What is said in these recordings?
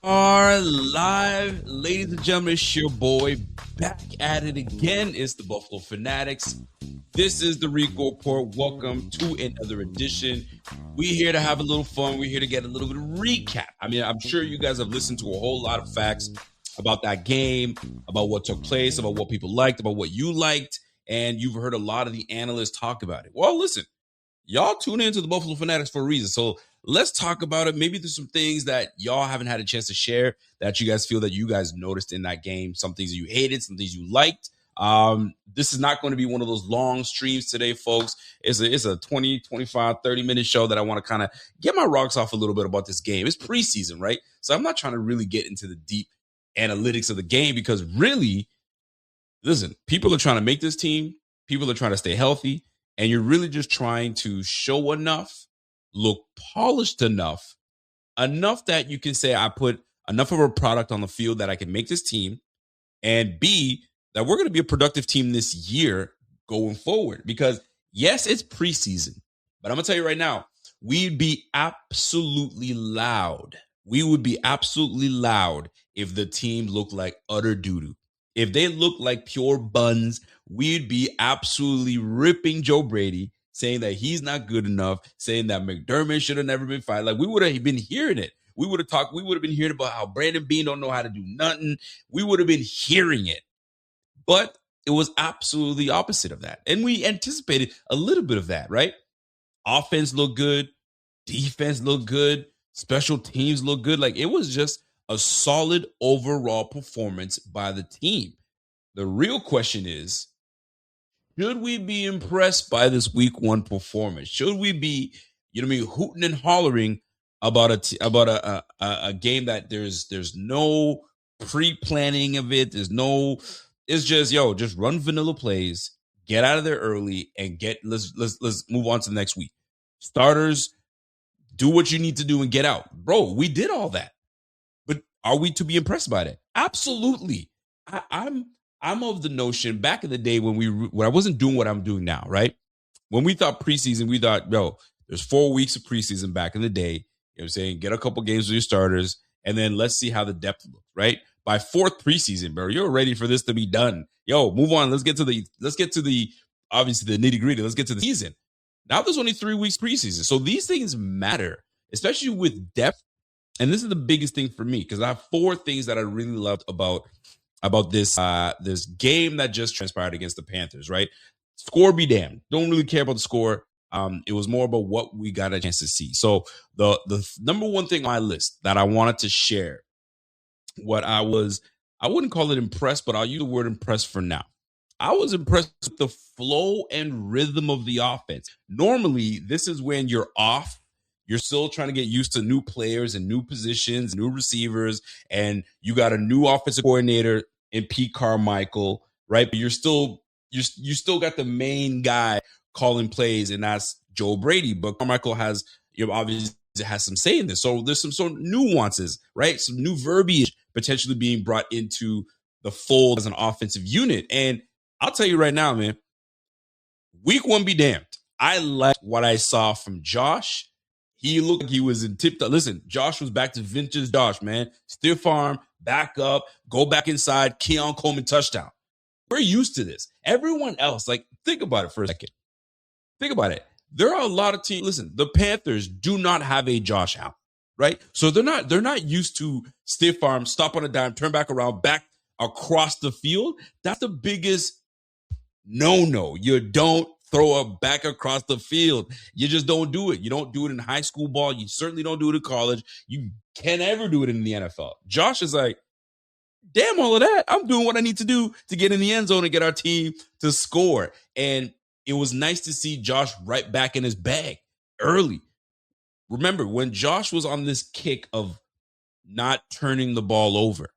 Are live, ladies and gentlemen. It's your boy back at it again. It's the Buffalo Fanatics. This is the Rico Report. Welcome to another edition. We're here to have a little fun. We're here to get a little bit of recap. I mean, I'm sure you guys have listened to a whole lot of facts about that game, about what took place, about what people liked, about what you liked, and you've heard a lot of the analysts talk about it. Well, listen, y'all tune into the Buffalo Fanatics for a reason. So let's talk about it. Maybe there's some things that y'all haven't had a chance to share that you guys feel that you guys noticed in that game. Some things that you hated, some things you liked. This is not going to be one of those long streams today, folks. It's a 20, 25, 30-minute show that I want to kind of get my rocks off a little bit about this game. It's preseason, right? So I'm not trying to really get into the deep analytics of the game because really, listen, people are trying to make this team. People are trying to stay healthy. And you're really just trying to show enough, look polished enough that you can say, I put enough of a product on the field that I can make this team, and B, that we're going to be a productive team this year going forward. Because yes, it's preseason, but I'm going to tell you right now, we'd be absolutely loud. We would be absolutely loud if the team looked like utter doo-doo. If they looked like pure buns, we'd be absolutely ripping Joe Brady, saying that he's not good enough, saying that McDermott should have never been fired. Like, we would have been hearing it. We would have been hearing about how Brandon Beane don't know how to do nothing. We would have been hearing it. But it was absolutely the opposite of that. And we anticipated a little bit of that, right? Offense looked good. Defense looked good. Special teams looked good. Like, it was just a solid overall performance by the team. The real question is, should we be impressed by this week one performance? Should we be, hooting and hollering about a game that there's no pre-planning of it? It's just run vanilla plays, get out of there early, and let's move on to the next week. Starters, do what you need to do and get out. Bro, we did all that. But are we to be impressed by that? Absolutely. I'm of the notion back in the day when I wasn't doing what I'm doing now, right? When we thought preseason, we thought, there's 4 weeks of preseason back in the day. You know what I'm saying? Get a couple games with your starters, and then let's see how the depth looks, right? By 4th preseason, bro, you're ready for this to be done. Move on. Let's get to the obviously the nitty-gritty. Let's get to the season. Now there's only 3 weeks preseason. So these things matter, especially with depth. And this is the biggest thing for me because I have 4 things that I really loved about this this game that just transpired against the Panthers, right? Score be damned. Don't really care about the score. It was more about what we got a chance to see. So the number one thing on my list that I wanted to share, I wouldn't call it impressed, but I'll use the word impressed for now. I was impressed with the flow and rhythm of the offense. Normally, this is when you're off. You're still trying to get used to new players and new positions, new receivers, and you got a new offensive coordinator in Pete Carmichael, right? But you still got the main guy calling plays, and that's Joe Brady. But Carmichael has, obviously has some say in this. So there's some nuances, right? Some new verbiage potentially being brought into the fold as an offensive unit. And I'll tell you right now, man, week 1 be damned. I like what I saw from Josh. He looked like he was in tip-top. Listen, Josh was back to vintage Josh, man. Stiff arm, back up, go back inside, Keon Coleman touchdown. We're used to this. Everyone else, think about it for a second. Think about it. There are a lot of teams. Listen, the Panthers do not have a Josh Allen, right? So they're not used to stiff arm, stop on a dime, turn back around, back across the field. That's the biggest no. You don't throw a back across the field. You just don't do it. You don't do it in high school ball. You certainly don't do it in college. You can't ever do it in the NFL. Josh is like, damn all of that. I'm doing what I need to do to get in the end zone and get our team to score. And it was nice to see Josh right back in his bag early. Remember, when Josh was on this kick of not turning the ball over,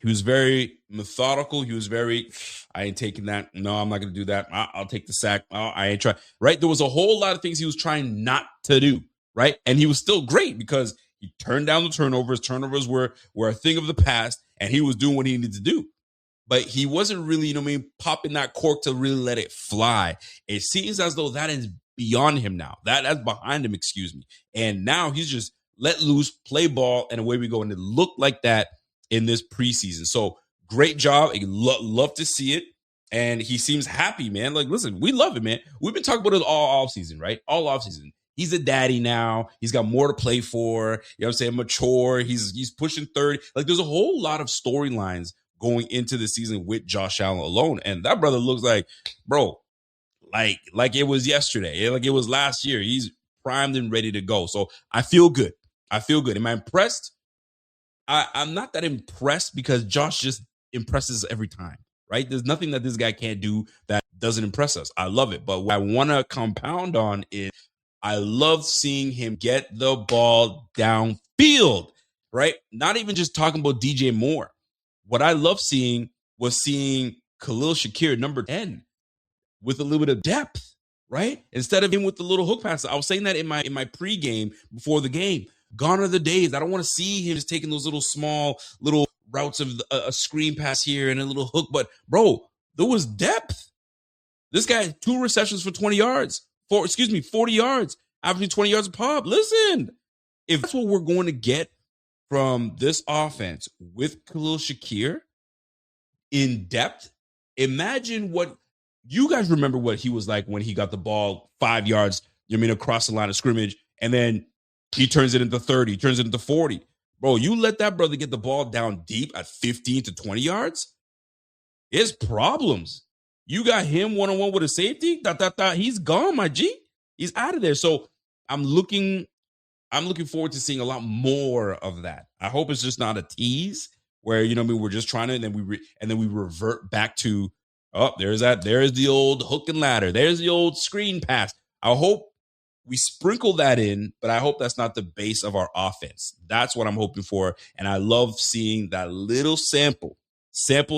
he was very methodical. He was very, I ain't taking that. No, I'm not going to do that. I'll take the sack. I ain't trying. Right? There was a whole lot of things he was trying not to do. Right? And he was still great because he turned down the turnovers. Turnovers were a thing of the past, and he was doing what he needed to do. But he wasn't really, popping that cork to really let it fly. It seems as though that is beyond him now. That's behind him, excuse me. And now he's just let loose, play ball, and away we go. And it looked like that in this preseason. So great job. I love to see it. And he seems happy, man. Like, listen, we love it, man. We've been talking about it all offseason, right? All offseason. He's a daddy now. He's got more to play for. You know what I'm saying? Mature. He's pushing 30. Like, there's a whole lot of storylines going into the season with Josh Allen alone. And that brother looks like, bro, like it was yesterday. Like it was last year. He's primed and ready to go. So I feel good. Am I impressed? I'm not that impressed because Josh just impresses every time, right? There's nothing that this guy can't do that doesn't impress us. I love it. But what I want to compound on is I love seeing him get the ball downfield, right? Not even just talking about DJ Moore. What I love seeing was seeing Khalil Shakir, number 10, with a little bit of depth, right? Instead of him with the little hook pass. I was saying that in my pregame before the game. Gone are the days. I don't want to see him just taking those little small little routes of a screen pass here and a little hook. But, bro, there was depth. This guy had 2 receptions for 40 yards, averaging 20 yards a pop. Listen, if that's what we're going to get from this offense with Khalil Shakir in depth, imagine what you guys remember what he was like when he got the ball 5 yards, across the line of scrimmage, and then he turns it into 30, turns it into 40. Bro, you let that brother get the ball down deep at 15 to 20 yards, it's problems. You got him one-on-one with a safety, he's gone, my G. He's out of there. So I'm looking forward to seeing a lot more of that. I hope it's just not a tease where, we're just trying to, and then we revert back to, oh, there's the old hook and ladder. There's the old screen pass. I hope we sprinkle that in, but I hope that's not the base of our offense. That's what I'm hoping for. And I love seeing that little sample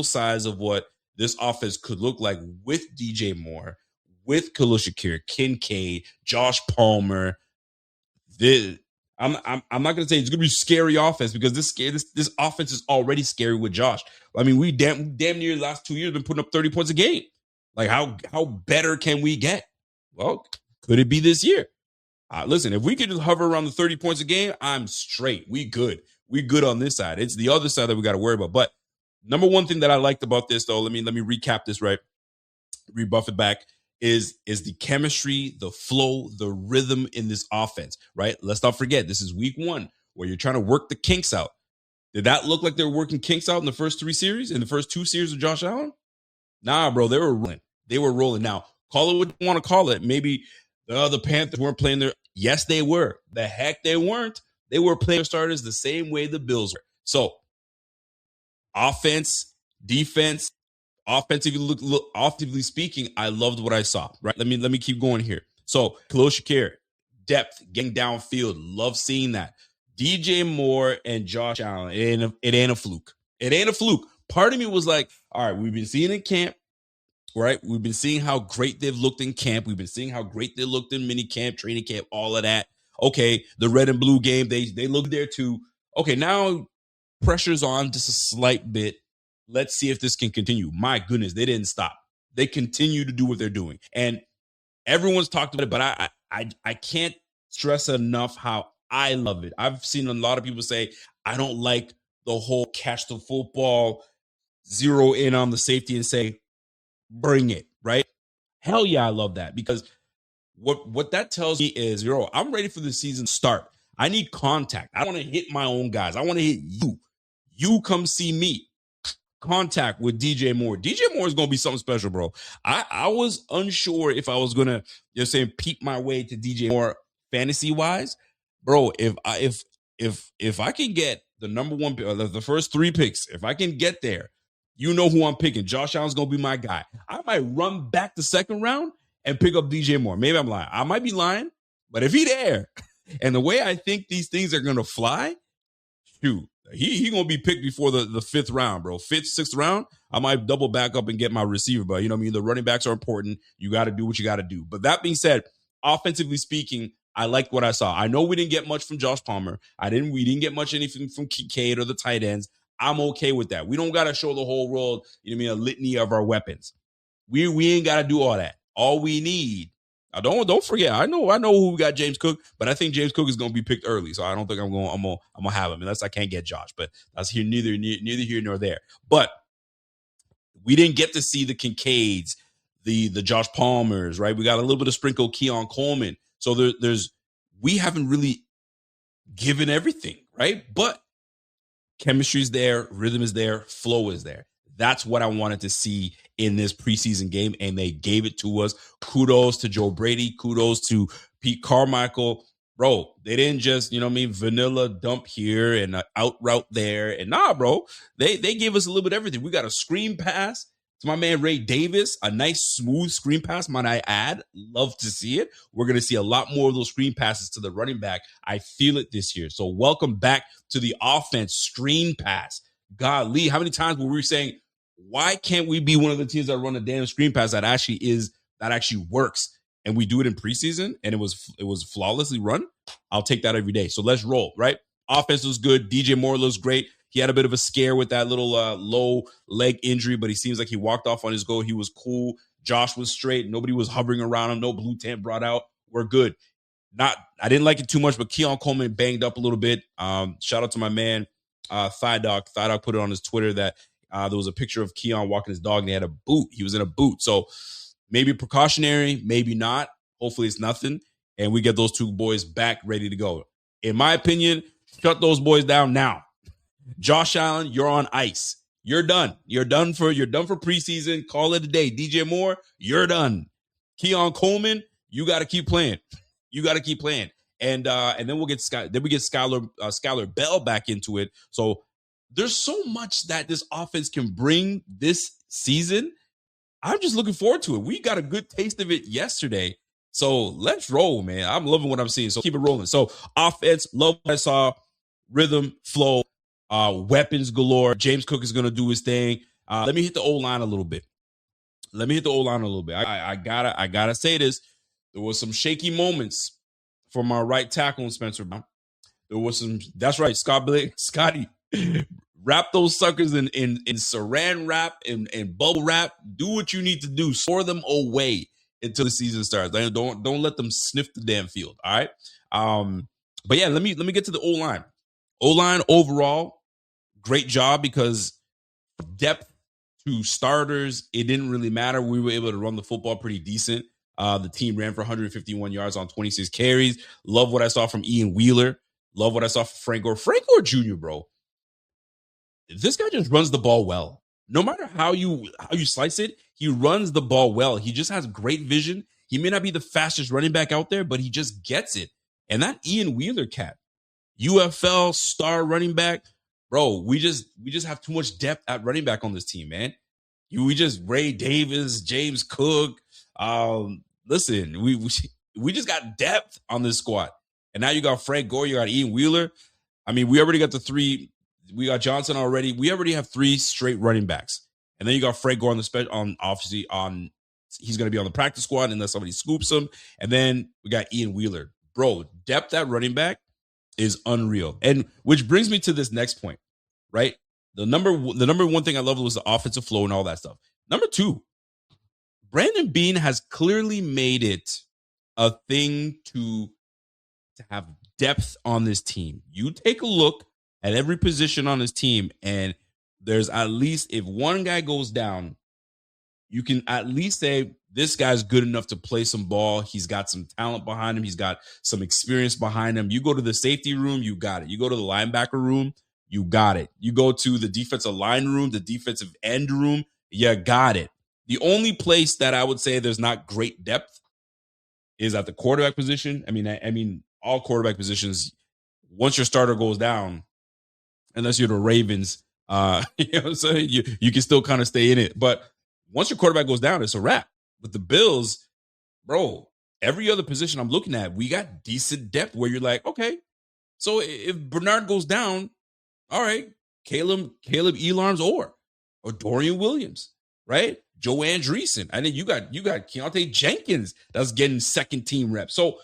size of what this offense could look like with DJ Moore, with Khalil Shakir, Kincaid, Josh Palmer. I'm not going to say it's going to be scary offense because this offense is already scary with Josh. I mean, we damn near the last 2 years been putting up 30 points a game. Like, how better can we get? Well, could it be this year? Listen, if we could just hover around the 30 points a game, I'm straight. We good on this side. It's the other side that we got to worry about. But number one thing that I liked about this, though, let me recap this, right? Rebuff it back. Is the chemistry, the flow, the rhythm in this offense, right? Let's not forget, this is week 1 where you're trying to work the kinks out. Did that look like they were working kinks out in the first 2 series of Josh Allen? Nah, bro, they were rolling. Now, call it what you want to call it. Maybe the Panthers weren't playing their. Yes, they were. The heck they weren't. They were playing starters the same way the Bills were. So, offense, defense, offensively speaking, I loved what I saw. Right? Let me keep going here. So, Khalil Shakir, depth, getting downfield, love seeing that. DJ Moore and Josh Allen, it ain't a fluke. It ain't a fluke. Part of me was like, all right, we've been seeing in camp, right? We've been seeing how great they've looked in camp. We've been seeing how great they looked in mini camp, training camp, all of that. Okay, the red and blue game, they looked there too. Okay, now pressure's on just a slight bit. Let's see if this can continue. My goodness, they didn't stop. They continue to do what they're doing. And everyone's talked about it, but I can't stress enough how I love it. I've seen a lot of people say, I don't like the whole catch the football, zero in on the safety and say, bring it, right? Hell yeah, I love that because what that tells me is, I'm ready for the season to start. I need contact. I want to hit my own guys. I want to hit you. You come see me. Contact with DJ Moore. DJ Moore is going to be something special, bro. I was unsure if I was going to, peep my way to DJ Moore fantasy wise, bro. If I can get the number one, the first 3 picks, if I can get there, you know who I'm picking. Josh Allen's going to be my guy. I might run back the second round and pick up DJ Moore. Maybe I'm lying. I might be lying, but if he there, and the way I think these things are going to fly, shoot, he going to be picked before the 5th round, bro. 5th, 6th round, I might double back up and get my receiver. But, the running backs are important. You got to do what you got to do. But that being said, offensively speaking, I liked what I saw. I know we didn't get much from Josh Palmer. We didn't get much anything from Kincaid or the tight ends. I'm okay with that. We don't got to show the whole world, a litany of our weapons. We ain't got to do all that. All we need Don't forget. I know who got James Cook, but I think James Cook is going to be picked early, so I don't think I'm gonna have him unless I can't get Josh. But that's neither here nor there. But we didn't get to see the Kincaids, the Josh Palmers, right? We got a little bit of sprinkle Keon Coleman. So we haven't really given everything, right? But chemistry is there, rhythm is there, flow is there. That's what I wanted to see in this preseason game, and they gave it to us. Kudos to Joe Brady. Kudos to Pete Carmichael. Bro, they didn't just, vanilla dump here and out route there. And bro, they gave us a little bit of everything. We got a screen pass to my man Ray Davis, a nice smooth screen pass, might I add. Love to see it. We're going to see a lot more of those screen passes to the running back. I feel it this year. So welcome back to the offense, screen pass. Golly, how many times were we saying, why can't we be one of the teams that run a damn screen pass that actually works? And we do it in preseason, and it was flawlessly run. I'll take that every day. So let's roll, right? Offense was good. DJ Moore looks great. He had a bit of a scare with that little low leg injury, but he seems like he walked off on his goal. He was cool. Josh was straight. Nobody was hovering around him. No blue tent brought out. We're good. I didn't like it too much, but Keon Coleman banged up a little bit. Shout out to my man, Thigh Dog. Thigh Dog put it on his Twitter that there was a picture of Keon walking his dog, and he had a boot. He was in a boot. So maybe precautionary, maybe not. Hopefully it's nothing. And we get those two boys back ready to go. In my opinion, shut those boys down now. Josh Allen, you're on ice. You're done. You're done for preseason. Call it a day. DJ Moore, you're done. Keon Coleman, you got to keep playing. You got to keep playing. And then we get Skylar Bell back into it. So there's so much that this offense can bring this season. I'm just looking forward to it. We got a good taste of it yesterday. So let's roll, man. I'm loving what I'm seeing. So keep it rolling. So offense, love what I saw. Rhythm, flow, weapons galore. James Cook is going to do his thing. Let me hit the O-line a little bit. I gotta say this. There was some shaky moments from our right tackle in Spencer Brown. There was some, that's right, Scotty. Wrap those suckers in saran wrap and bubble wrap. Do what you need to do. Store them away until the season starts. Don't let them sniff the damn field. All right. But yeah, let me get to the O-line. O-line overall, great job, because depth to starters, it didn't really matter. We were able to run the football pretty decent. The team ran for 151 yards on 26 carries. Love what I saw from Ian Wheeler. Love what I saw from Frank Gore Jr., bro. This guy just runs the ball well. No matter how you slice it, he runs the ball well. He just has great vision. He may not be the fastest running back out there, but he just gets it. And that Ian Wheeler cat, UFL star running back, bro, we just have too much depth at running back on this team, man. We just Ray Davis, James Cook. Listen, we just got depth on this squad. And now you got Frank Gore, you got Ian Wheeler. I mean, we already got the three. We got Johnson already. We already have three straight running backs. And then you got Frank Gore he's going to be on the practice squad unless somebody scoops him. And then we got Ian Wheeler. Bro, depth at running back is unreal. And which brings me to this next point, right? The number one thing I loved was the offensive flow and all that stuff. Number two, Brandon Beane has clearly made it a thing to have depth on this team. You take a look at every position on his team, and there's at least, if one guy goes down, you can at least say this guy's good enough to play some ball. He's got some talent behind him. He's got some experience behind him. You go to the safety room, you got it. You go to the linebacker room, you got it. You go to the defensive line room, the defensive end room, you got it. The only place that I would say there's not great depth is at the quarterback position. I mean, all quarterback positions, once your starter goes down, unless you're the Ravens, you know what I'm saying? You can still kind of stay in it. But once your quarterback goes down, it's a wrap. With the Bills, bro, every other position I'm looking at, we got decent depth where you're like, okay, so if Bernard goes down, all right, Caleb Elarms or Dorian Williams, right? Joe Andreessen. And then you got Keontae Jenkins that's getting second team reps. So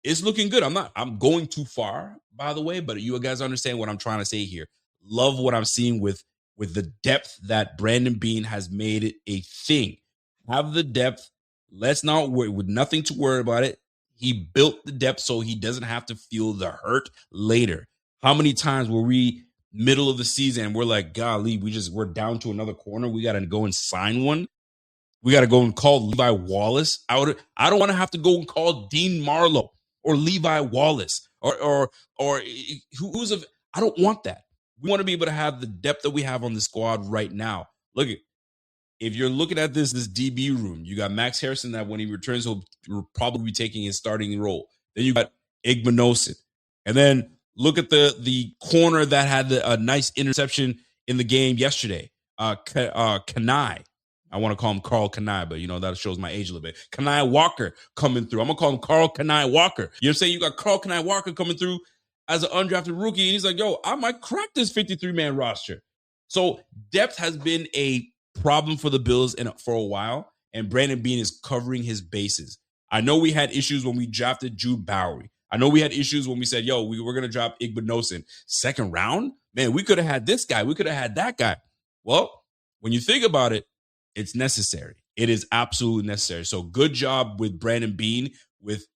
it's looking good. I'm going too far, by the way, but you guys understand what I'm trying to say here. Love what I'm seeing with the depth that Brandon Beane has made it a thing. Have the depth. Let's not worry with nothing to worry about it. He built the depth so he doesn't have to feel the hurt later. How many times were we middle of the season and we're like, golly, we're down to another corner. We got to go and sign one. We got to go and call Levi Wallace out. I don't want to have to go and call Dean Marlowe or Levi Wallace or who's of. I don't want that. We want to be able to have the depth that we have on the squad right now. Look at. If you're looking at this DB room, you got Max Harrison that when he returns, he'll probably be taking his starting role. Then you got Igmanosin. And then look at the corner that had a nice interception in the game yesterday. Kanai. I want to call him Carl Kanai, but, that shows my age a little bit. Kanai Walker coming through. I'm going to call him Carl Kanai Walker. You know what I'm saying? You got Carl Kanai Walker coming through as an undrafted rookie. And he's like, yo, I might crack this 53-man roster. So depth has been a problem for the Bills for a while, and Brandon Beane is covering his bases. I know we had issues when we drafted Jude Bowery. I know we had issues when we said, yo, we're going to drop Igmanosin. Second round? Man, we could have had this guy. We could have had that guy. Well, when you think about it, it's necessary. It is absolutely necessary. So good job with Brandon Beane with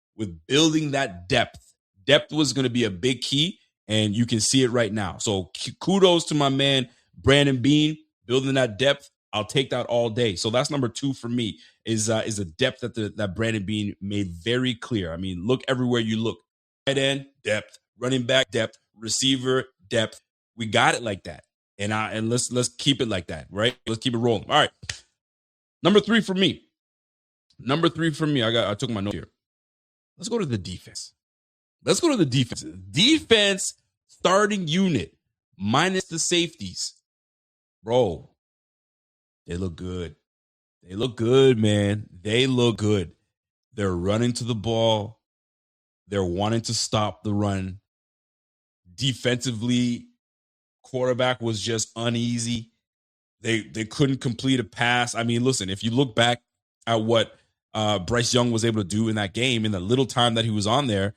building that depth. Depth was going to be a big key, and you can see it right now. So kudos to my man, Brandon Beane, building that depth. I'll take that all day. So that's number 2 for me is a depth that Brandon Beane made very clear. I mean, look everywhere you look. Tight end, depth. Running back, depth. Receiver, depth. We got it like that. And let's keep it like that, right? Let's keep it rolling. All right. Number 3 for me. I took my note here. Let's go to the defense. Defense starting unit minus the safeties. Bro, they look good. They look good, man. They look good. They're running to the ball. They're wanting to stop the run. Defensively, quarterback was just uneasy. They couldn't complete a pass. I mean, listen, if you look back at what Bryce Young was able to do in that game, in the little time that he was on there,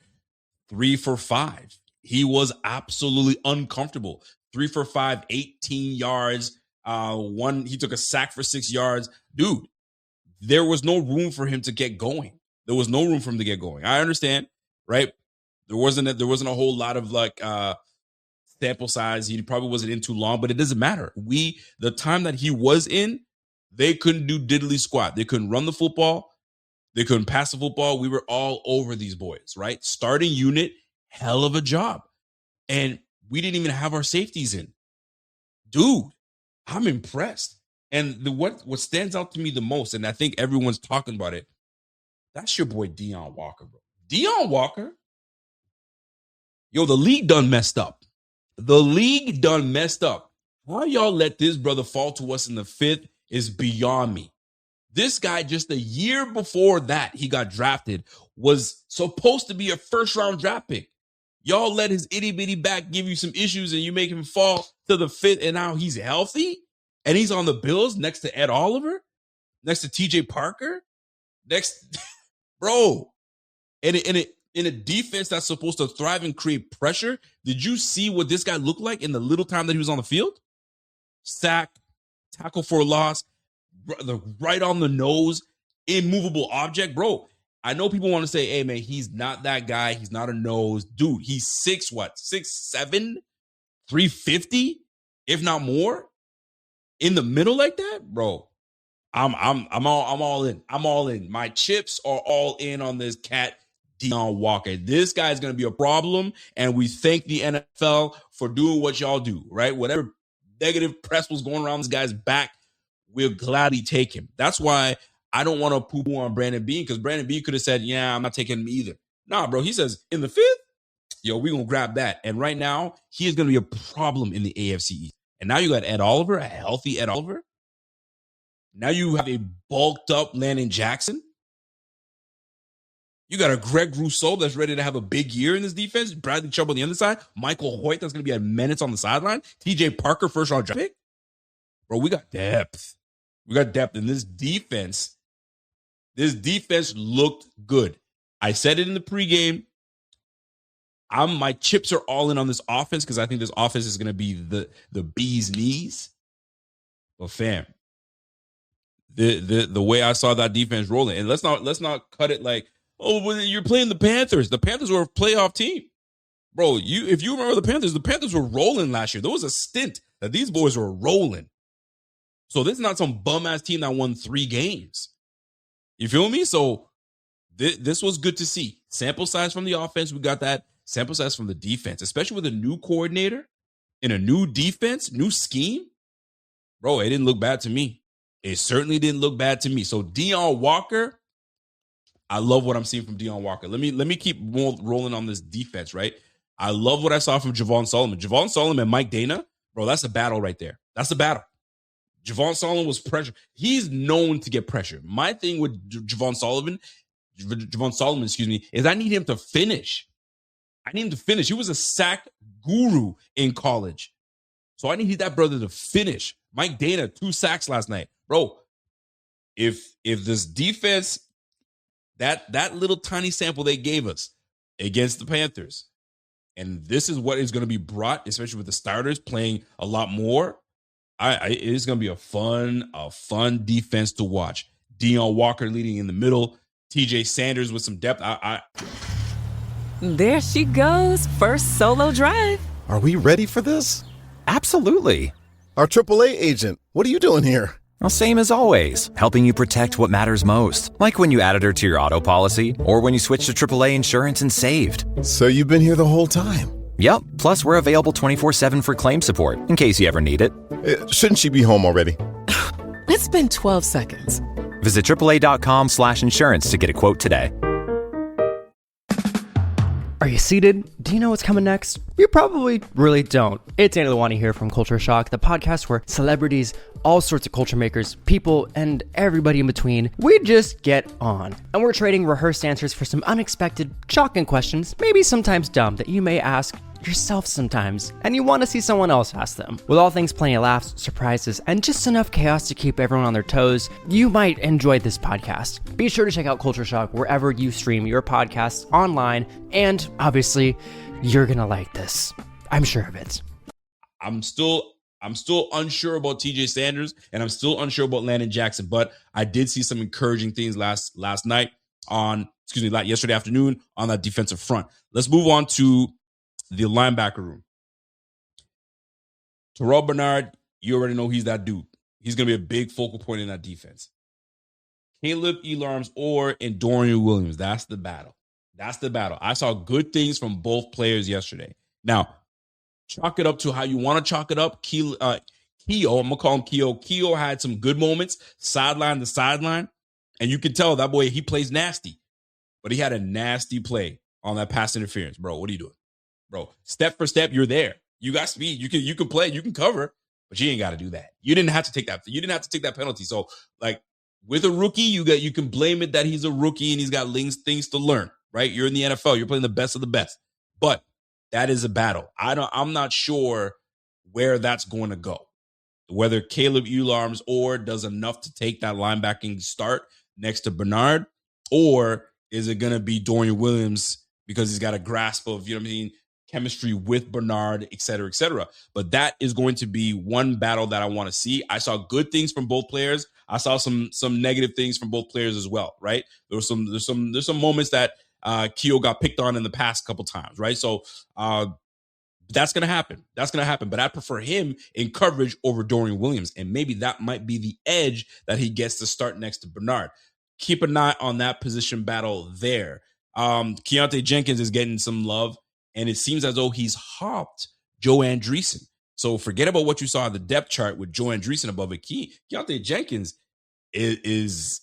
3 for 5. He was absolutely uncomfortable. 3 for 5, 18 yards. He took a sack for 6 yards. Dude, there was no room for him to get going. I understand, right? There wasn't a whole lot of sample size. He probably wasn't in too long, but it doesn't matter. The time that he was in, they couldn't do diddly squat. They couldn't run the football. They couldn't pass the football. We were all over these boys, right? Starting unit, hell of a job. And we didn't even have our safeties in. Dude, I'm impressed. And what stands out to me the most, and I think everyone's talking about it, that's your boy Deion Walker, bro. Deion Walker, yo, the league done messed up. How y'all let this brother fall to us in the 5th is beyond me. This guy, just a year before that he got drafted, was supposed to be a first-round draft pick. Y'all let his itty-bitty back give you some issues and you make him fall to the 5th, and now he's healthy? And he's on the Bills next to Ed Oliver? Next to TJ Parker? Bro. In a defense that's supposed to thrive and create pressure, did you see what this guy looked like in the little time that he was on the field? Sack, tackle for a loss, right on the nose, immovable object. Bro, I know people want to say, hey, man, he's not that guy. He's not a nose. Dude, he's 6'7", 350, if not more? In the middle like that? Bro, I'm all in. I'm all in. My chips are all in on this cat, Deion Walker. This guy's going to be a problem, and we thank the NFL for doing what y'all do, right? Whatever negative press was going around this guy's back, we'll gladly take him. That's why I don't want to poo-poo on Brandon Beane, because Brandon Beane could have said, yeah, I'm not taking him either. Nah, bro, he says, in the 5th, yo, we're going to grab that. And right now, he is going to be a problem in the AFC East. And now you got Ed Oliver, a healthy Ed Oliver. Now you have a bulked up Landon Jackson. You got a Greg Rousseau that's ready to have a big year in this defense. Bradley Chubb on the other side. Michael Hoyt that's going to be at minutes on the sideline. TJ Parker, first round draft pick. Bro, we got depth. In this defense. This defense looked good. I said it in the pregame. My chips are all in on this offense because I think this offense is going to be the bee's knees. But fam, the way I saw that defense rolling. And let's not cut it like, oh, well, you're playing the Panthers. The Panthers were a playoff team. Bro, if you remember the Panthers were rolling last year. There was a stint that these boys were rolling. So this is not some bum-ass team that won 3 games. You feel me? So this was good to see. Sample size from the offense, we got that. Sample size from the defense, especially with a new coordinator in a new defense, new scheme. Bro, it didn't look bad to me. It certainly didn't look bad to me. So Deion Walker, I love what I'm seeing from Deion Walker. Let me keep rolling on this defense, right? I love what I saw from Javon Solomon. Javon Solomon and Mike Dana, bro, that's a battle right there. That's a battle. Javon Solomon was pressure. He's known to get pressure. My thing with Javon Solomon, is I need him to finish. He was a sack guru in college. So I need that brother to finish. Mike Dana, 2 sacks last night. Bro, if this defense, that little tiny sample they gave us against the Panthers, and this is what is going to be brought, especially with the starters playing a lot more, it is going to be a fun defense to watch. Deion Walker leading in the middle, TJ Sanders with some depth. There she goes, first solo drive. Are we ready for this? Absolutely. Our AAA agent, what are you doing here? Well, same as always, helping you protect what matters most. Like when you added her to your auto policy, or when you switched to AAA insurance and saved. So you've been here the whole time? Yep, plus we're available 24/7 for claim support, in case you ever need it. Shouldn't she be home already? It's been 12 seconds. Visit AAA.com/insurance to get a quote today. Are you seated? Do you know what's coming next? You probably really don't. It's Andy Lawani here from Culture Shock, the podcast where celebrities, all sorts of culture makers, people, and everybody in between, we just get on. And we're trading rehearsed answers for some unexpected, shocking questions, maybe sometimes dumb, that you may ask yourself sometimes, and you want to see someone else ask them. With all things plenty of laughs, surprises, and just enough chaos to keep everyone on their toes, you might enjoy this podcast. Be sure to check out Culture Shock wherever you stream your podcasts online, and obviously, you're gonna like this. I'm sure of it. I'm still unsure about TJ Sanders, and I'm still unsure about Landon Jackson, but I did see some encouraging things yesterday afternoon on that defensive front. Let's move on to the linebacker room. Terrell Bernard, you already know he's that dude. He's going to be a big focal point in that defense. Caleb Elarms and Dorian Williams. That's the battle. I saw good things from both players yesterday. Now, chalk it up to how you want to chalk it up. Keo, I'm going to call him Keo. Keo had some good moments, sideline to sideline, and you can tell that boy, he plays nasty. But he had a nasty play on that pass interference. Bro, what are you doing? Bro, step for step, you're there. You got speed. You can play. You can cover, but you ain't got to do that. You didn't have to take that. You didn't have to take that penalty. So, like with a rookie, you can blame it that he's a rookie and he's got things to learn. Right? You're in the NFL. You're playing the best of the best. But that is a battle. I'm not sure where that's going to go. Whether Caleb Elarms does enough to take that linebacking start next to Bernard, or is it going to be Dorian Williams because he's got a grasp of, chemistry with Bernard, et cetera, et cetera. But that is going to be one battle that I want to see. I saw good things from both players. I saw some negative things from both players as well, right? There's some moments that Keo got picked on in the past couple times, right? So that's going to happen. But I prefer him in coverage over Dorian Williams. And maybe that might be the edge that he gets to start next to Bernard. Keep an eye on that position battle there. Keontae Jenkins is getting some love, and it seems as though he's hopped Joe Andreessen. So forget about what you saw on the depth chart with Joe Andreessen above it. Keontae Jenkins is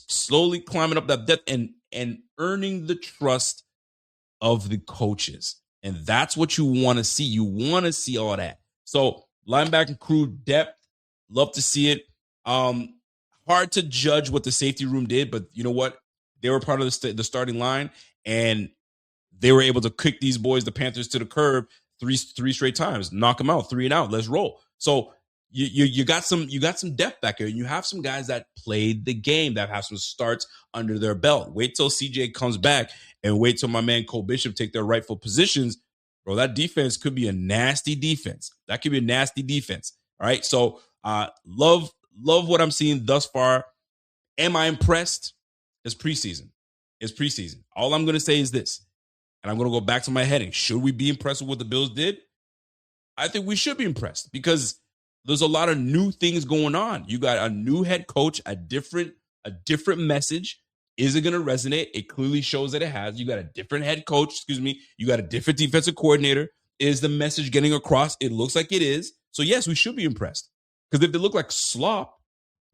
slowly climbing up that depth and earning the trust of the coaches. And that's what you want to see. You want to see all that. So linebacking crew depth, love to see it. Hard to judge what the safety room did, but you know what? They were part of the starting line, and they were able to kick these boys, the Panthers, to the curb three straight times, knock them out, 3 and out. Let's roll. So you got some depth back here, and you have some guys that played the game, that have some starts under their belt. Wait till CJ comes back, and wait till my man Cole Bishop take their rightful positions, bro. That defense could be a nasty defense. All right. So love Love what I'm seeing thus far. Am I impressed? It's preseason. It's preseason. All I'm going to say is this, and I'm going to go back to my heading. Should we be impressed with what the Bills did? I think we should be impressed because there's a lot of new things going on. You got a new head coach, a different message. Is it going to resonate? It clearly shows that it has. You got a different head coach, You got a different defensive coordinator. Is the message getting across? It looks like it is. So yes, we should be impressed. Because if they look like slop,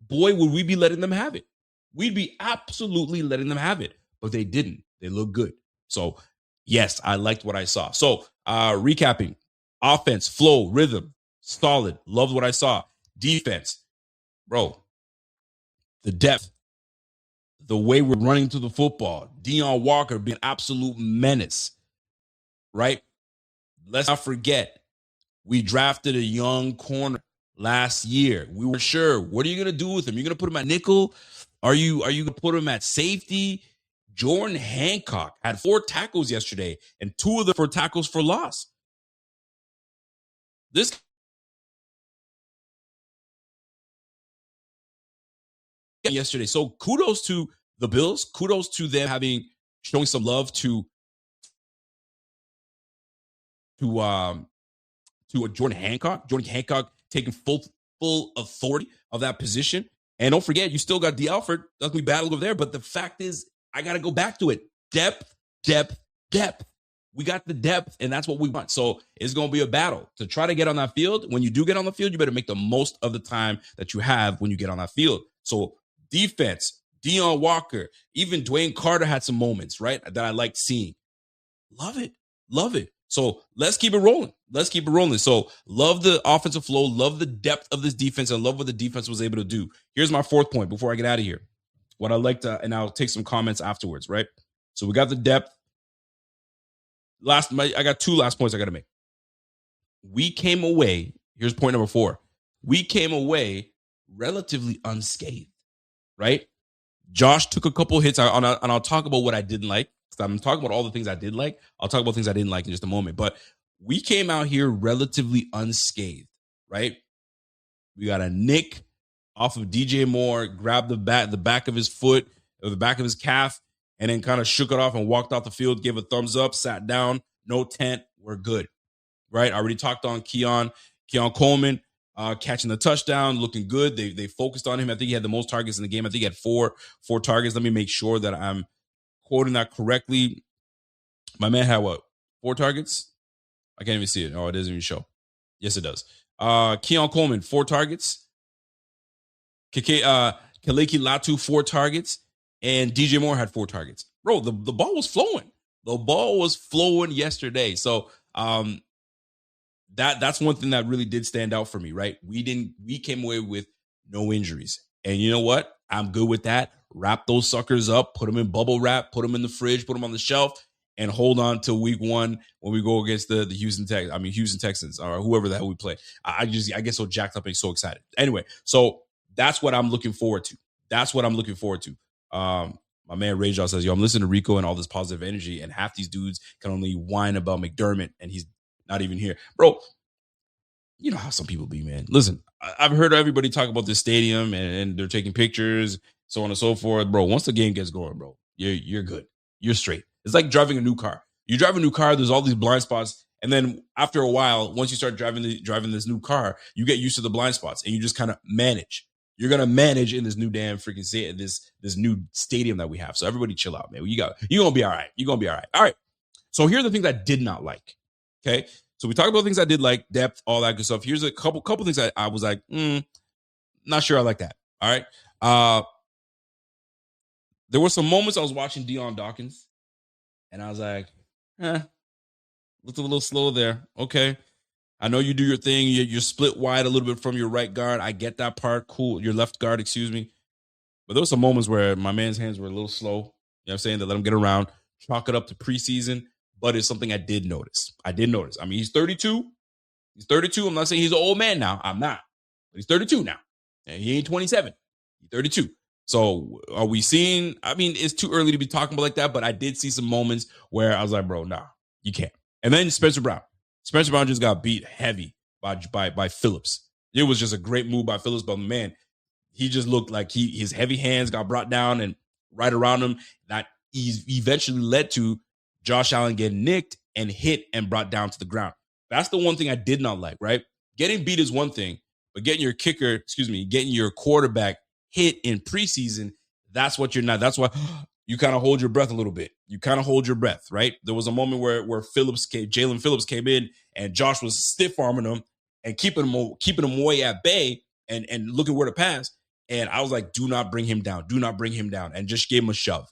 boy, would we be letting them have it. We'd be absolutely letting them have it. But they didn't. They look good. So yes, I liked what I saw. So recapping, offense, flow, rhythm, solid. Loved what I saw. Defense, bro, the depth, the way we're running to the football, Deion Walker being an absolute menace, right? Let's not forget, we drafted a young corner last year. We were sure. What are you going to do with him? You're going to put him at nickel? Are you going to put him at safety? Jordan Hancock had 4 tackles yesterday, and 2 of them for tackles for loss. This yesterday. So kudos to the Bills. Kudos to them showing some love to a Jordan Hancock. Jordan Hancock taking full authority of that position. And don't forget, you still got D. Alford. That's going to be battle over there. But the fact is, I got to go back to it. Depth. We got the depth, and that's what we want. So it's going to be a battle to try to get on that field. When you do get on the field, you better make the most of the time that you have when you get on that field. So defense, Deion Walker, even Dwayne Carter had some moments, right, that I liked seeing. Love it. So let's keep it rolling. So love the offensive flow, love the depth of this defense, and love what the defense was able to do. Here's my 4th point before I get out of here. What I like to, and I'll take some comments afterwards, right? So we got the depth. I got 2 last points I got to make. We came away, here's point number 4. We came away relatively unscathed, right? Josh took a couple hits, and I'll talk about what I didn't like. I'm talking about all the things I did like. I'll talk about things I didn't like in just a moment. But we came out here relatively unscathed, right? We got a nick off of DJ Moore, grabbed the back of his foot, or the back of his calf, and then kind of shook it off and walked off the field, gave a thumbs up, sat down, no tent, we're good, right? I already talked on Keon Coleman catching the touchdown, looking good. They focused on him. I think he had the most targets in the game. I think he had four targets. Let me make sure that I'm quoting that correctly. My man had what? 4 targets? I can't even see it. Oh, it doesn't even show. Yes, it does. Keon Coleman, 4 targets. Kaleki Latu, 4 targets. And DJ Moore had 4 targets. Bro, the ball was flowing. The ball was flowing yesterday. So that's one thing that really did stand out for me, right? We came away with no injuries. And you know what? I'm good with that. Wrap those suckers up, put them in bubble wrap, put them in the fridge, put them on the shelf, and hold on till week 1 when we go against the Houston Texans or whoever the hell we play. I get so jacked up and so excited. Anyway, so that's what I'm looking forward to. My man Rayjaw says, yo, I'm listening to Rico and all this positive energy, and half these dudes can only whine about McDermott, and he's not even here. Bro, you know how some people be, man. Listen, I've heard everybody talk about this stadium, and they're taking pictures, so on and so forth. Bro, once the game gets going, bro, you're good. You're straight. It's like driving a new car. You drive a new car, there's all these blind spots, and then after a while, once you start driving this new car, you get used to the blind spots, and you just kind of manage. You're gonna manage in this new damn freaking this new stadium that we have. So everybody, chill out, man. You're gonna be all right. You're gonna be all right. All right. So here are the things I did not like. Okay. So we talked about things I did like, depth, all that good stuff. Here's a couple things I was like, not sure I like that. All right. There were some moments I was watching Deion Dawkins, and I was like, looked a little slow there. Okay. I know you do your thing. You're split wide a little bit from your right guard. I get that part. Cool. Your left guard, excuse me. But there were some moments where my man's hands were a little slow. You know what I'm saying? To let him get around, chalk it up to preseason. But it's something I did notice. I mean, he's 32. I'm not saying he's an old man now. I'm not. But he's 32 now. And he ain't 27. He's 32. So are we seeing? I mean, it's too early to be talking about like that. But I did see some moments where I was like, bro, nah, you can't. And then Spencer Brown just got beat heavy by Phillips. It was just a great move by Phillips, but man, he just looked like his heavy hands got brought down and right around him. That eventually led to Josh Allen getting nicked and hit and brought down to the ground. That's the one thing I did not like, right? Getting beat is one thing, but getting your quarterback hit in preseason, that's what you're not. That's why you kind of hold your breath a little bit. You kind of hold your breath, right? There was a moment where Jalen Phillips came in and Josh was stiff arming him and keeping him away at bay and looking where to pass. And I was like, do not bring him down. Do not bring him down. And just gave him a shove.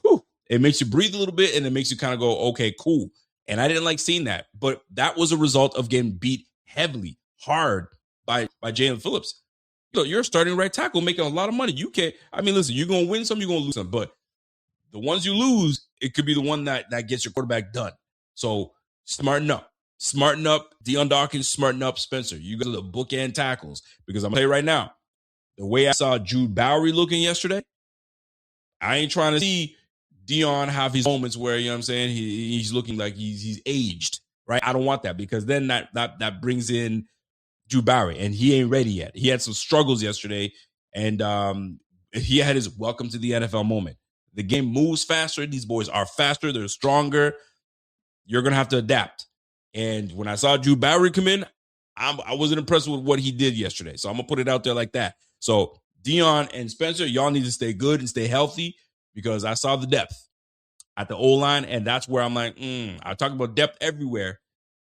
Whew. It makes you breathe a little bit and it makes you kind of go, okay, cool. And I didn't like seeing that. But that was a result of getting beat heavily, hard by Jalen Phillips. You're a starting right tackle making a lot of money. You can't, listen, you're going to win some, you're going to lose some. But the ones you lose, it could be the one that gets your quarterback done. So smarten up. Smarten up. Deion Dawkins, smarten up Spencer. You got the bookend tackles. Because I'm going to tell you right now, the way I saw Jude Bowery looking yesterday, I ain't trying to see Deion have his moments where, you know what I'm saying, he's looking like he's aged, right? I don't want that because then that brings in Jude Bowery, and he ain't ready yet. He had some struggles yesterday, and he had his welcome to the NFL moment. The game moves faster. These boys are faster. They're stronger. You're going to have to adapt. And when I saw Jude Bowery come in, I wasn't impressed with what he did yesterday. So I'm going to put it out there like that. So Deion and Spencer, y'all need to stay good and stay healthy because I saw the depth at the O-line, and that's where I'm like, I talk about depth everywhere.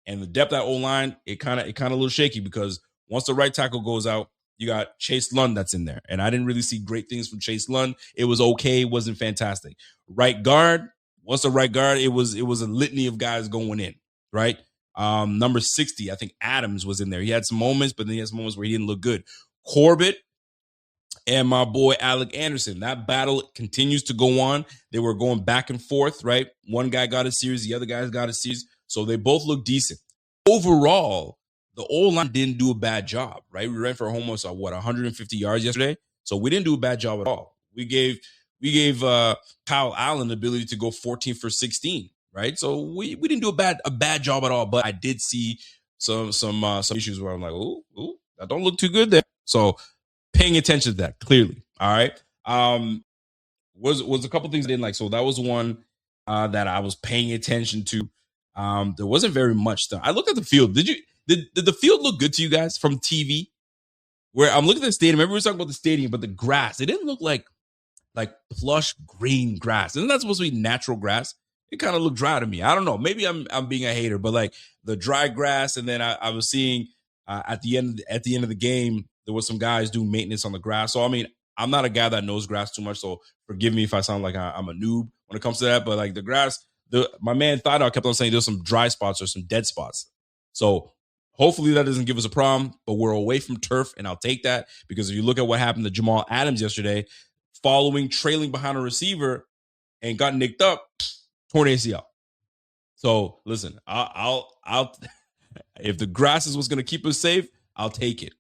And the depth at O-line, it kind of a little shaky because once the right tackle goes out, you got Chase Lund that's in there. And I didn't really see great things from Chase Lund. It was okay. It wasn't fantastic. Right guard, once the right guard, it was a litany of guys going in, right? Number 60, I think Adams was in there. He had some moments, but then he had some moments where he didn't look good. Corbett and my boy Alec Anderson. That battle continues to go on. They were going back and forth, right? One guy got a series, the other guys got a series. So they both look decent. Overall, the O-line didn't do a bad job, right? We ran for almost 150 yards yesterday. So we didn't do a bad job at all. We gave Kyle Allen the ability to go 14 for 16, right? So we didn't do a bad job at all. But I did see some issues where I'm like, ooh, that don't look too good there. So paying attention to that clearly. All right. Was a couple things I didn't like. So that was one that I was paying attention to. There wasn't very much stuff. I looked at the field. Did the field look good to you guys from TV? Where I'm looking at the stadium, everyone's talking about the stadium, but the grass, it didn't look like plush green grass. Isn't that supposed to be natural grass? It kind of looked dry to me. I don't know. Maybe I'm being a hater, but like the dry grass, and then I was seeing at the end of the game, there was some guys doing maintenance on the grass. So I'm not a guy that knows grass too much, so forgive me if I sound like I'm a noob when it comes to that. But like the grass, my man Thaddeus kept on saying there's some dry spots or some dead spots. So hopefully that doesn't give us a problem, but we're away from turf, and I'll take that because if you look at what happened to Jamal Adams yesterday, trailing behind a receiver and got nicked up, torn ACL. So listen, I'll if the grass is what's going to keep us safe, I'll take it.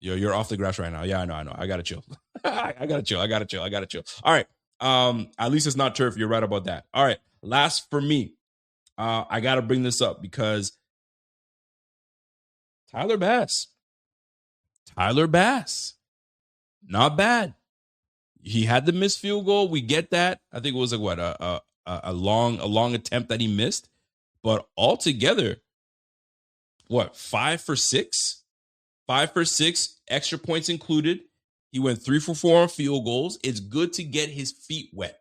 You're off the grass right now. Yeah, I know. I gotta chill. I gotta chill. All right. At least it's not turf. You're right about that. All right. Last for me, I gotta bring this up because Tyler Bass, not bad. He had the missed field goal. We get that. I think it was like a long attempt that he missed, but altogether, 5 for 6? 5 for 6, extra points included. He went 3 for 4 on field goals. It's good to get his feet wet.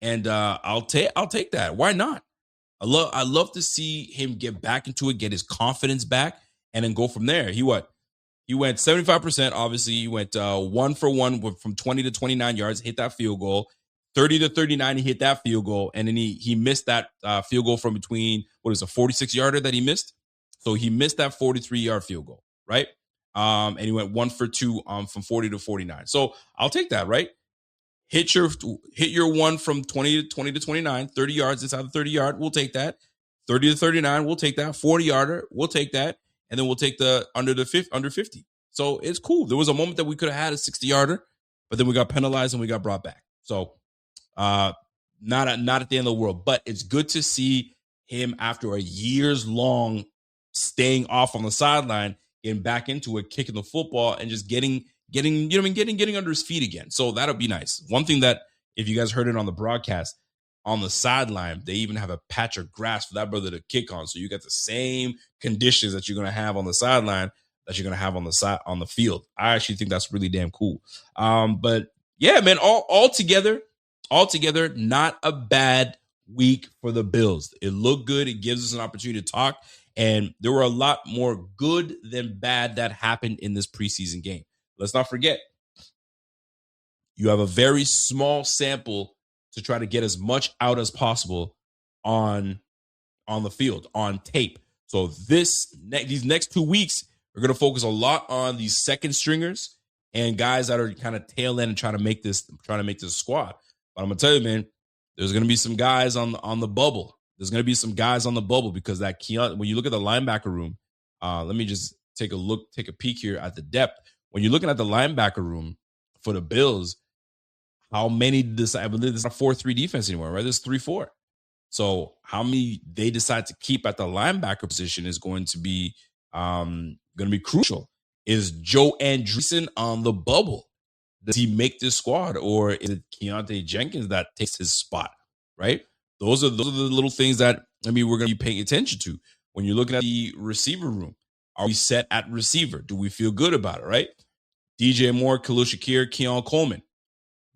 And I'll take that. Why not? I love to see him get back into it, get his confidence back, and then go from there. He went 75%. Obviously, he went 1 for 1 from 20 to 29 yards, hit that field goal. 30 to 39, he hit that field goal, and then he missed that field goal from between a 46-yarder that he missed. So he missed that 43-yard field goal, right? And he went 1 for 2 from 40 to 49. So I'll take that, right? Hit your one from 20 to 29, 30 yards inside the 30-yard. We'll take that. 30 to 39, we'll take that. 40-yarder, we'll take that. And then we'll take the under 50. So it's cool. There was a moment that we could have had a 60-yarder, but then we got penalized and we got brought back. So not at the end of the world, but it's good to see him after a years long staying off on the sideline, getting back into it, kicking the football, and just getting under his feet again. So that'll be nice. One thing that, if you guys heard it on the broadcast, on the sideline, they even have a patch of grass for that brother to kick on. So you got the same conditions that you're going to have on the sideline that you're going to have on the field. I actually think that's really damn cool. But yeah, man, all together, not a bad week for the Bills. It looked good. It gives us an opportunity to talk. And there were a lot more good than bad that happened in this preseason game. Let's not forget, you have a very small sample to try to get as much out as possible on the field, on tape. So these next 2 weeks, we're going to focus a lot on these second stringers and guys that are kind of tail end and trying to make this squad. But I'm going to tell you, man, there's going to be some guys on the bubble. There's going to be some guys on the bubble because that Keon, when you look at the linebacker room, let me just take a peek here at the depth. When you're looking at the linebacker room for the Bills, how many decide? I believe it's not 4-3 defense anymore, right? It's 3-4. So how many they decide to keep at the linebacker position is going to be crucial. Is Joe Andreessen on the bubble? Does he make this squad, or is it Keontae Jenkins that takes his spot? Right? Those are the little things that we're going to be paying attention to when you're looking at the receiver room. Are we set at receiver? Do we feel good about it? Right? DJ Moore, Khalil Shakir, Keon Coleman,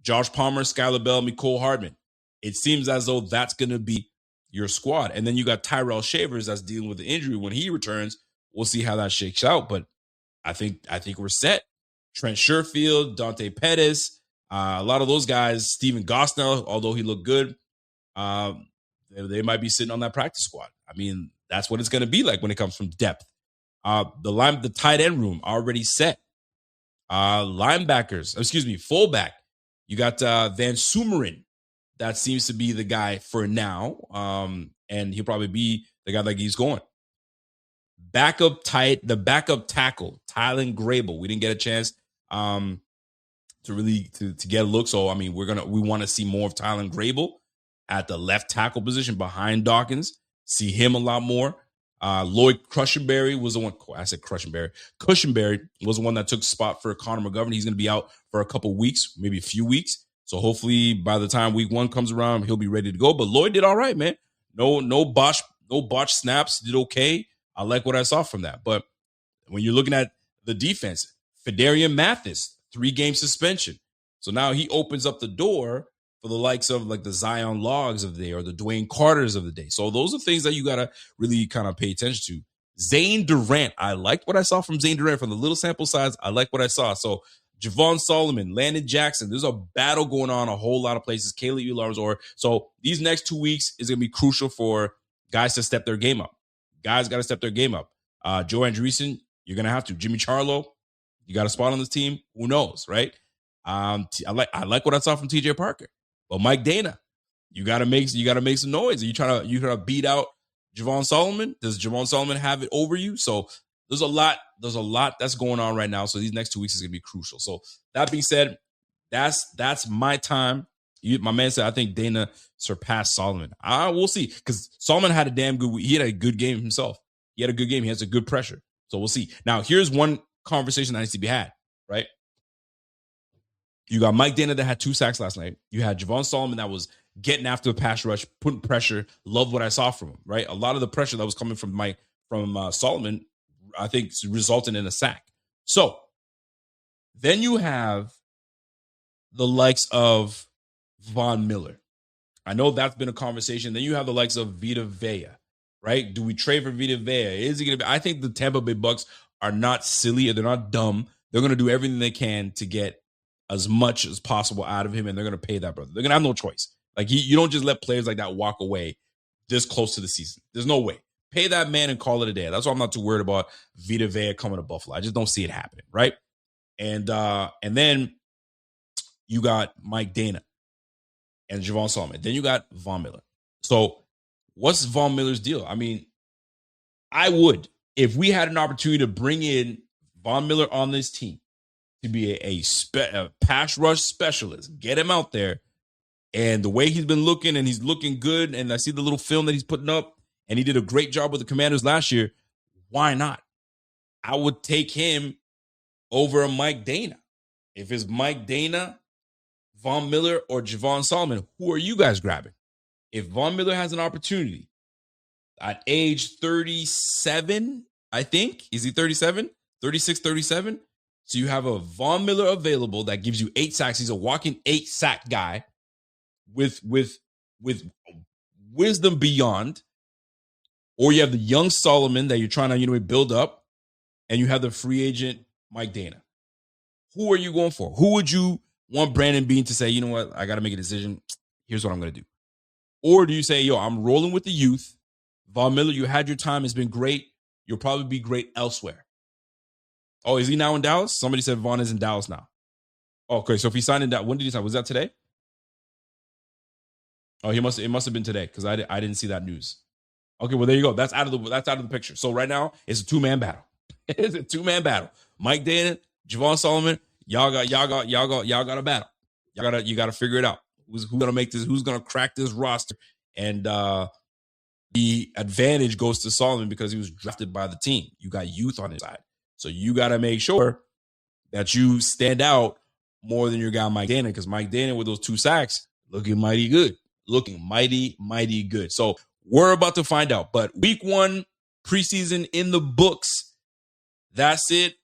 Josh Palmer, Skylar Bell, Mecole Hardman. It seems as though that's going to be your squad. And then you got Tyrell Shavers that's dealing with the injury. When he returns, we'll see how that shakes out. But I think we're set. Trent Sherfield, Dante Pettis, a lot of those guys, Steven Gosnell, although he looked good, they might be sitting on that practice squad. I mean, that's what it's going to be like when it comes from depth. The tight end room already set. Fullback. You got Van Sumeren. That seems to be the guy for now. And he'll probably be the guy that he's going. The backup tackle, Tylen Grable. We didn't get a chance to get a look. So we want to see more of Tylen Grable at the left tackle position behind Dawkins. See him a lot more. Lloyd Cushenberry was the one. I said Cushenberry. Cushenberry was the one that took spot for Connor McGovern. He's going to be out for a couple weeks, maybe a few weeks. So hopefully by the time week 1 comes around, he'll be ready to go. But Lloyd did all right, man. No botch snaps. Did okay. I like what I saw from that. But when you're looking at the defense, Fedarian Mathis, 3-game suspension. So now he opens up the door for the likes of like the Zion Logs of the day or the Dwayne Carters of the day. So those are things that you got to really kind of pay attention to. Zane Durant, I liked what I saw from Zane Durant. From the little sample size, I like what I saw. So Javon Solomon, Landon Jackson, there's a battle going on a whole lot of places. Caleb Ular. So these next 2 weeks is going to be crucial for guys to step their game up. Guys got to step their game up. Joe Andreessen, you're going to have to. Jimmy Charlo, you got a spot on this team. Who knows, right? I like what I saw from TJ Parker. But Mike Dana, you got to make some noise. Are you trying to beat out Javon Solomon? Does Javon Solomon have it over you? So there's a lot that's going on right now. So these next 2 weeks is going to be crucial. So that being said, that's my time. My man said I think Dana surpassed Solomon. We'll see, because Solomon had a damn good week. He had a good game himself. He had a good game. He has a good pressure. So we'll see. Now here's one conversation that needs to be had, right? You got Mike Dana that had 2 sacks last night. You had Javon Solomon that was getting after the pass rush, putting pressure. Loved what I saw from him, right? A lot of the pressure that was coming from Solomon, I think, resulted in a sack. So then you have the likes of Von Miller. I know that's been a conversation. Then you have the likes of Vita Vea, right? Do we trade for Vita Vea? Is he going to be? I think the Tampa Bay Bucks are not silly. They're not dumb. They're going to do everything they can to get as much as possible out of him, and they're going to pay that brother. They're going to have no choice. Like, you don't just let players like that walk away this close to the season. There's no way. Pay that man and call it a day. That's why I'm not too worried about Vita Vea coming to Buffalo. I just don't see it happening, right? And then you got Mike Dana and Javon Solomon. Then you got Von Miller. So what's Von Miller's deal? I mean, I would, if we had an opportunity to bring in Von Miller on this team to be a pass rush specialist, get him out there. And the way he's been looking, and he's looking good, and I see the little film that he's putting up, and he did a great job with the Commanders last year. Why not? I would take him over a Mike Dana. If it's Mike Dana, Von Miller, or Javon Solomon, who are you guys grabbing? If Von Miller has an opportunity at age 37, I think, is he 37? 36, 37? So you have a Von Miller available that gives you 8 sacks. He's a walking 8-sack guy with wisdom beyond. Or you have the young Solomon that you're trying to build up, and you have the free agent Mike Dana. Who are you going for? Who would you want Brandon Beane to say, you know what, I got to make a decision. Here's what I'm going to do. Or do you say, yo, I'm rolling with the youth. Von Miller, you had your time. It's been great. You'll probably be great elsewhere. Oh, is he now in Dallas? Somebody said Von is in Dallas now. Okay, so if he signed in Dallas, when did he sign? Was that today? Oh, it must have been today because I didn't see that news. Okay, well, there you go. That's out of the picture. So right now, it's a 2-man battle. It's a 2-man battle. Mike Dana, Javon Solomon, y'all got a battle. You gotta figure it out. Who's gonna make this? Who's gonna crack this roster? And the advantage goes to Solomon because he was drafted by the team. You got youth on his side, so you got to make sure that you stand out more than your guy Mike Dana, because Mike Dana with those 2 sacks looking mighty good. So we're about to find out. But week 1 preseason in the books. That's it.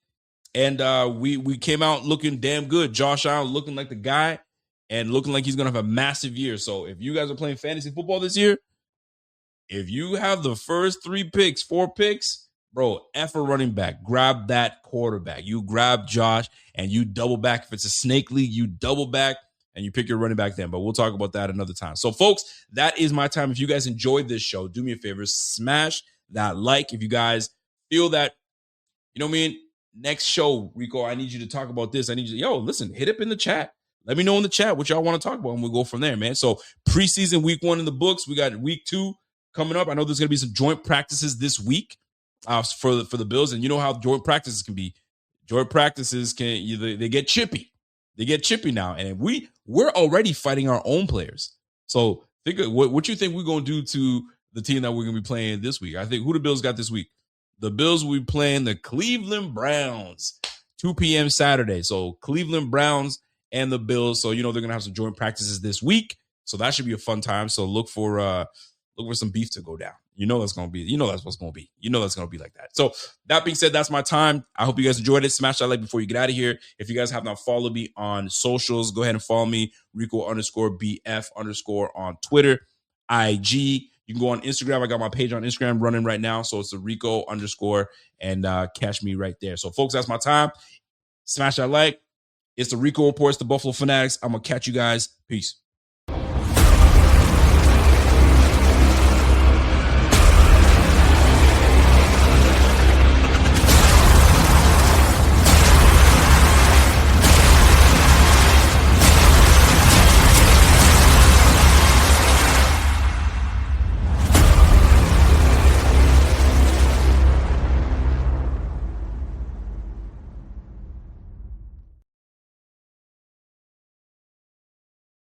And we came out looking damn good. Josh Allen looking like the guy and looking like he's going to have a massive year. So if you guys are playing fantasy football this year, if you have the first 4 picks, bro, F a running back. Grab that quarterback. You grab Josh and you double back. If it's a snake league, you double back and you pick your running back then. But we'll talk about that another time. So, folks, that is my time. If you guys enjoyed this show, do me a favor. Smash that like. If you guys feel that, you know what I mean? Next show, Rico, I need you to talk about this. I need you to, listen, hit up in the chat. Let me know in the chat what y'all want to talk about, and we'll go from there, man. So, preseason week 1 in the books. We got week 2 coming up. I know there's going to be some joint practices this week for the Bills, and you know how joint practices can be. Joint practices they get chippy. They get chippy now, and we're already fighting our own players. So think what you think we're going to do to the team that we're going to be playing this week. I think who the Bills got this week. The Bills will be playing the Cleveland Browns, 2 p.m. Saturday. So Cleveland Browns and the Bills. So they're going to have some joint practices this week. So that should be a fun time. So look for some beef to go down. That's going to be. That's what's going to be. That's going to be like that. So that being said, that's my time. I hope you guys enjoyed it. Smash that like before you get out of here. If you guys have not followed me on socials, go ahead and follow me, Rico_BF_ on Twitter, IG. You can go on Instagram. I got my page on Instagram running right now. So it's the Rico_ and catch me right there. So folks, that's my time. Smash that like. It's the Rico Report. It's the Buffalo Fanatics. I'm going to catch you guys. Peace.